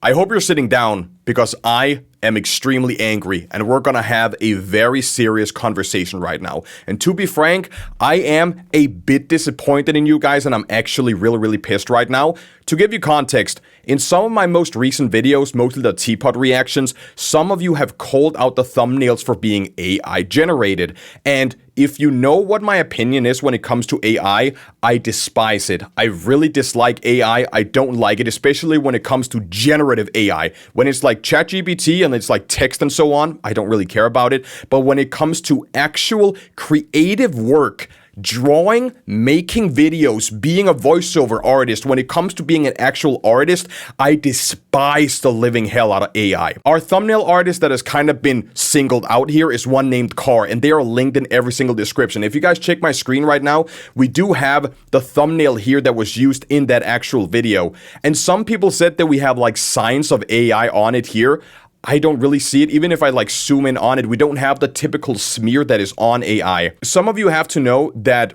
I hope you're sitting down because I am extremely angry and we're gonna have a very serious conversation right now. And to be frank, I am a bit disappointed in you guys and I'm actually really pissed right now. To give you context, in some of my most recent videos, mostly the teapot reactions, some of you have called out the thumbnails for being AI generated. And if you know what my opinion is when it comes to AI, I despise it. I really dislike AI. I don't like it, especially when it comes to generative AI. When it's like ChatGPT and it's like text and so on, I don't really care about it. But when it comes to actual creative work, drawing, making videos, being a voiceover artist, when it comes to being an actual artist, I despise the living hell out of AI. Our thumbnail artist that has kind of been singled out here is one named Car, and they are linked in every single description. If you guys check my screen right now, we do have the thumbnail here that was used in that actual video. And some people said that we have like signs of AI on it here. I don't really see it. Even if I like zoom in on it, we don't have the typical smear that is on AI. Some of you have to know that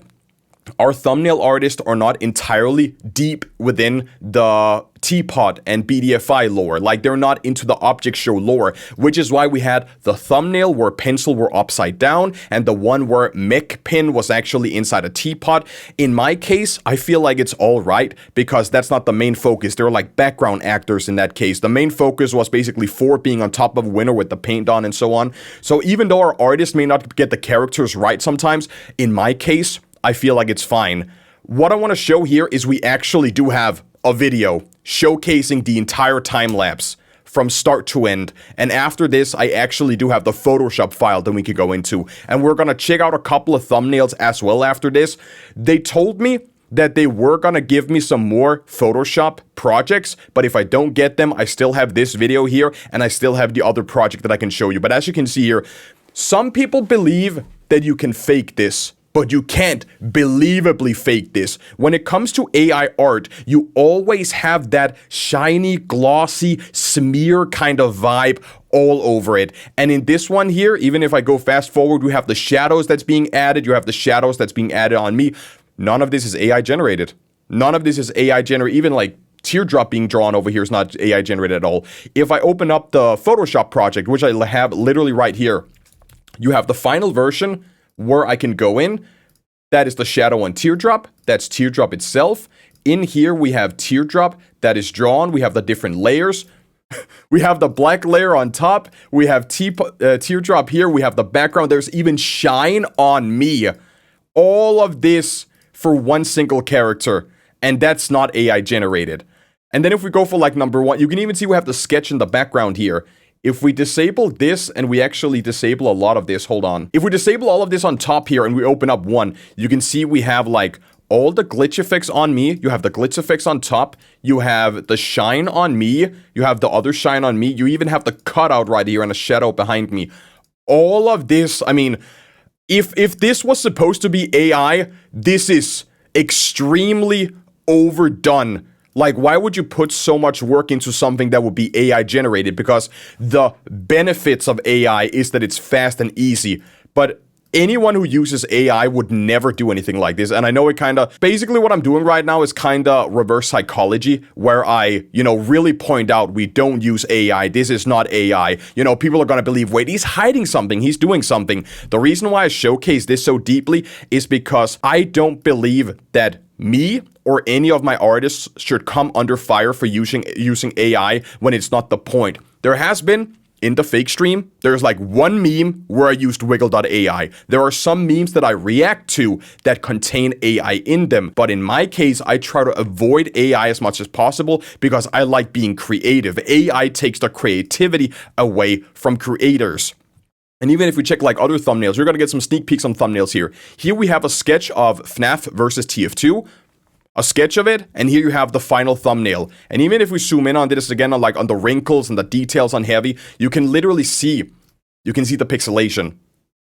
our thumbnail artists are not entirely deep within the teapot and BDFI lore. Like, they're not into the object show lore, which is why we had the thumbnail where pencil were upside down and the one where mech pin was actually inside a teapot. In my case, I feel like it's all right because that's not the main focus. They're like background actors in that case. The main focus was basically Ford being on top of a winner with the paint on and so on. So even though our artists may not get the characters right sometimes, in my case, I feel like it's fine. What I want to show here is we actually do have a video showcasing the entire time lapse from start to end. And after this, I actually do have the Photoshop file that we could go into. And we're going to check out a couple of thumbnails as well after this. They told me that they were going to give me some more Photoshop projects, but if I don't get them, I still have this video here and I still have the other project that I can show you. But as you can see here, some people believe that you can fake this, but you can't believably fake this. When it comes to AI art, you always have that shiny, glossy, smear kind of vibe all over it. And in this one here, even if I go fast forward, we have the shadows that's being added. You have the shadows that's being added on me. None of this is AI generated. None of this is AI generated. Even like teardrop being drawn over here is not AI generated at all. If I open up the Photoshop project, which I have literally right here, you have the final version where I can go in. That is the shadow on teardrop. That's teardrop itself. In here, we have teardrop that is drawn. We have the different layers. We have the black layer on top. We have teardrop here. We have the background. There's even shine on me. All of this for one single character. And that's not AI generated. And then if we go for like number one, you can even see we have the sketch in the background here. If we disable this, and we actually disable a lot of this, hold on. If we disable all of this on top here and we open up one, you can see we have like all the glitch effects on me. You have the glitch effects on top. You have the shine on me. You have the other shine on me. You even have the cutout right here and a shadow behind me. All of this, I mean, if this was supposed to be AI, this is extremely overdone. Like, why would you put so much work into something that would be AI generated? Because the benefits of AI is that it's fast and easy. But anyone who uses AI would never do anything like this. And I know it kind of, basically what I'm doing right now is kind of reverse psychology, where I, really point out we don't use AI. This is not AI. People are going to believe, wait, he's hiding something. He's doing something. The reason why I showcase this so deeply is because I don't believe that me or any of my artists should come under fire for using AI when it's not the point. There has been, in the fake stream, there's like one meme where I used wiggle.ai. There are some memes that I react to that contain AI in them. But in my case, I try to avoid AI as much as possible because I like being creative. AI takes the creativity away from creators. And even if we check like other thumbnails, we're going to get some sneak peeks on thumbnails here. Here we have a sketch of FNAF versus TF2. A sketch of it, and here you have the final thumbnail. And even if we zoom in on this again, on the wrinkles and the details on heavy, you can literally see, the pixelation.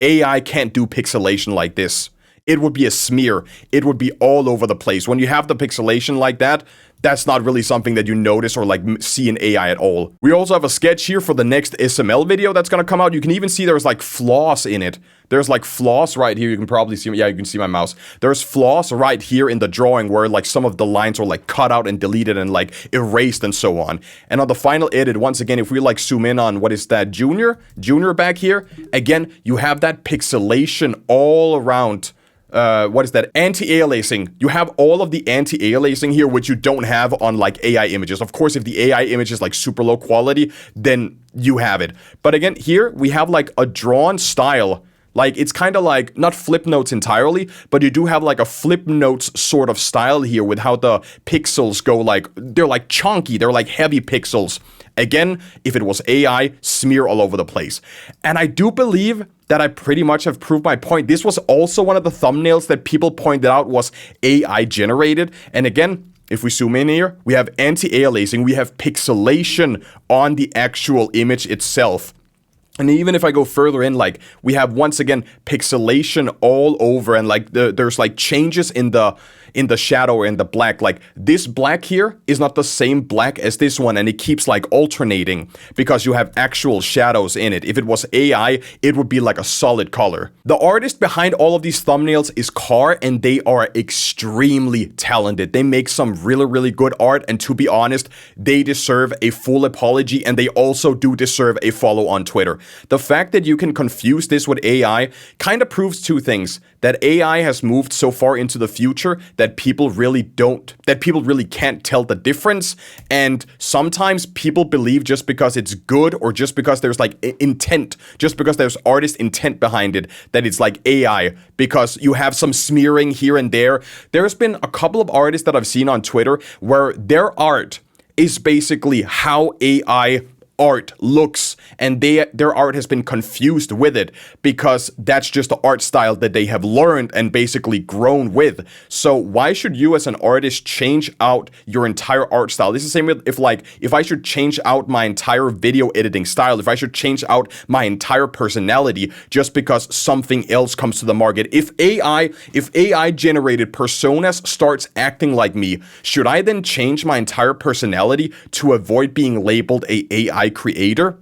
AI can't do pixelation like this. it would be a smear. It would be all over the place. When you have the pixelation like that, that's not really something that you notice or like see in AI at all. We also have a sketch here for the next SML video that's gonna come out. You can even see there's like flaws in it. There's like flaws right here. You can probably see, yeah, you can see my mouse. There's flaws right here in the drawing where like some of the lines are like cut out and deleted and like erased and so on. And on the final edit, once again, if we like zoom in on what is that, Junior back here, again, you have that pixelation all around. What is that? Anti-aliasing. You have all of the anti-aliasing here, which you don't have on like AI images. Of course, if the AI image is like super low quality, then you have it. But again, here we have like a drawn style. Like, it's kind of like, not flip notes entirely, but you do have like a flip notes sort of style here with how the pixels go like, they're like chunky, they're like heavy pixels. Again, if it was AI, smear all over the place. And I do believe that I pretty much have proved my point. This was also one of the thumbnails that people pointed out was AI generated. And again, if we zoom in here, we have anti-aliasing, we have pixelation on the actual image itself. And even if I go further in, like, we have, once again, pixelation all over, and like there's like changes in the shadow and the black. Like, this black here is not the same black as this one, and it keeps like alternating because you have actual shadows in it. If it was AI, it would be like a solid color. The artist behind all of these thumbnails is Car, and they are extremely talented. They make some really, really good art, and to be honest, they deserve a full apology, and they also do deserve a follow on Twitter. The fact that you can confuse this with AI kind of proves two things. That AI has moved so far into the future that people really can't tell the difference. And sometimes people believe just because it's good or just because there's like intent, just because there's artist intent behind it, that it's like AI, because you have some smearing here and there. There's been a couple of artists that I've seen on Twitter where their art is basically how AI art looks, and their art has been confused with it because that's just the art style that they have learned and basically grown with. So why should you as an artist change out your entire art style? This is the same with if I should change out my entire video editing style, if I should change out my entire personality just because something else comes to the market. If AI generated personas starts acting like me, should I then change my entire personality to avoid being labeled a AI creator?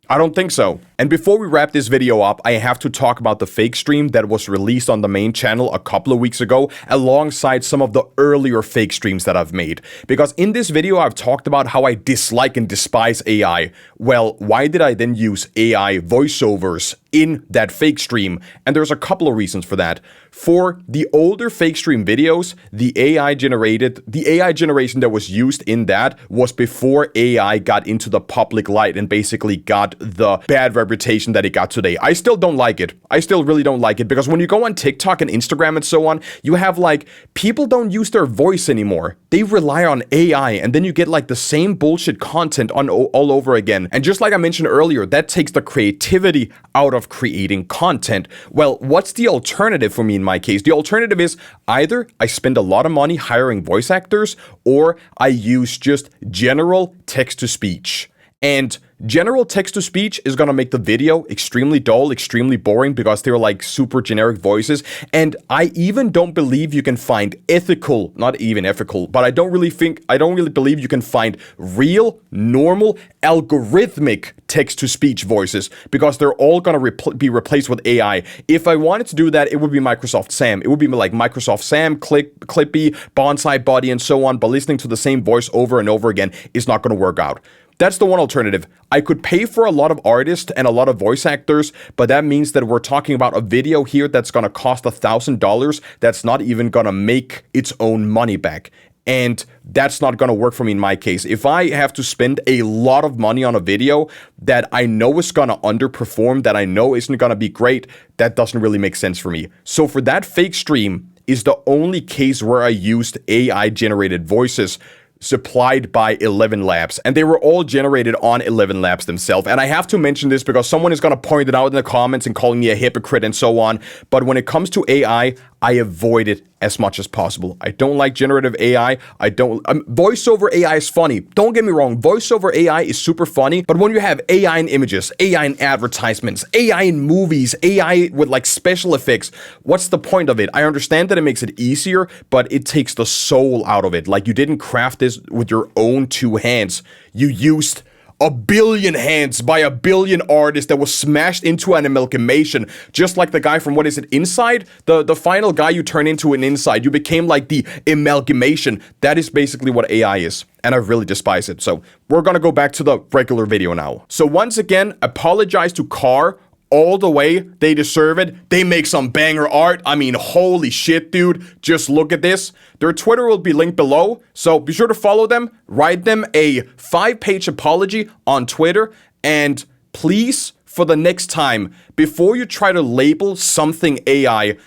I don't think so. And before we wrap this video up, I have to talk about the fake stream that was released on the main channel a couple of weeks ago, alongside some of the earlier fake streams that I've made. Because in this video, I've talked about how I dislike and despise AI. Well, why did I then use AI voiceovers in that fake stream? And there's a couple of reasons for that. For the older fake stream videos, the AI generation that was used in that was before AI got into the public light and basically got the bad reputation that it got today. I still don't like it. I still really don't like it, because when you go on TikTok and Instagram and so on, you have like, people don't use their voice anymore. They rely on AI, and then you get like the same bullshit content on all over again. And just like I mentioned earlier, that takes the creativity out of creating content. Well, what's the alternative for me in my case? The alternative is either I spend a lot of money hiring voice actors, or I use just general text-to-speech. And general text-to-speech is going to make the video extremely dull, extremely boring, because they're like super generic voices. And I even don't believe you can find not even ethical, but I don't really believe you can find real, normal, algorithmic text-to-speech voices, because they're all going to be replaced with AI. If I wanted to do that, it would be Microsoft Sam. It would be like Microsoft Sam, Clippy, Bonsai Buddy, and so on, but listening to the same voice over and over again is not going to work out. That's the one alternative. I could pay for a lot of artists and a lot of voice actors, but that means that we're talking about a video here that's going to cost $1,000 that's not even going to make its own money back. And that's not going to work for me in my case. If I have to spend a lot of money on a video that I know is going to underperform, that I know isn't going to be great, that doesn't really make sense for me. So for that fake stream is the only case where I used AI-generated voices supplied by 11 Labs, and they were all generated on 11 Labs themselves. And I have to mention this because someone is going to point it out in the comments and calling me a hypocrite and so on, but when it comes to AI, I avoid it as much as possible. I don't like generative AI. I don't. Voiceover AI is funny. Don't get me wrong. Voiceover AI is super funny. But when you have AI in images, AI in advertisements, AI in movies, AI with like special effects, what's the point of it? I understand that it makes it easier, but it takes the soul out of it. Like, you didn't craft this with your own two hands. You used a billion hands by a billion artists that was smashed into an amalgamation, just like the guy from, what is it, Inside? The final guy you turn into an Inside. You became like the amalgamation. That is basically what AI is, and I really despise it. So we're gonna go back to the regular video now. So once again, apologize to Car all the way. They deserve it. They make some banger art. I mean, holy shit, dude. Just look at this. Their Twitter will be linked below, so be sure to follow them. Write them a 5-page apology on Twitter, and please, for the next time, before you try to label something AI,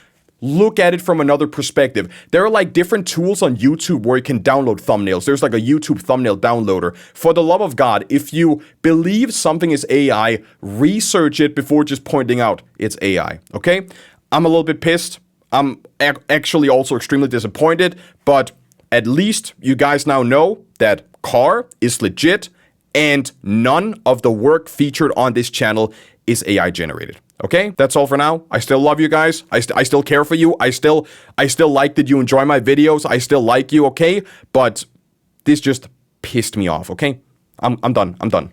look at it from another perspective. There are like different tools on YouTube where you can download thumbnails. There's like a YouTube thumbnail downloader. For the love of God, if you believe something is AI, research it before just pointing out it's AI, okay? I'm a little bit pissed. I'm actually also extremely disappointed, but at least you guys now know that Car is legit and none of the work featured on this channel is AI generated. Okay, that's all for now. I still love you guys. I still care for you. I still like that you enjoy my videos. I still like you, okay? But this just pissed me off, okay? I'm done.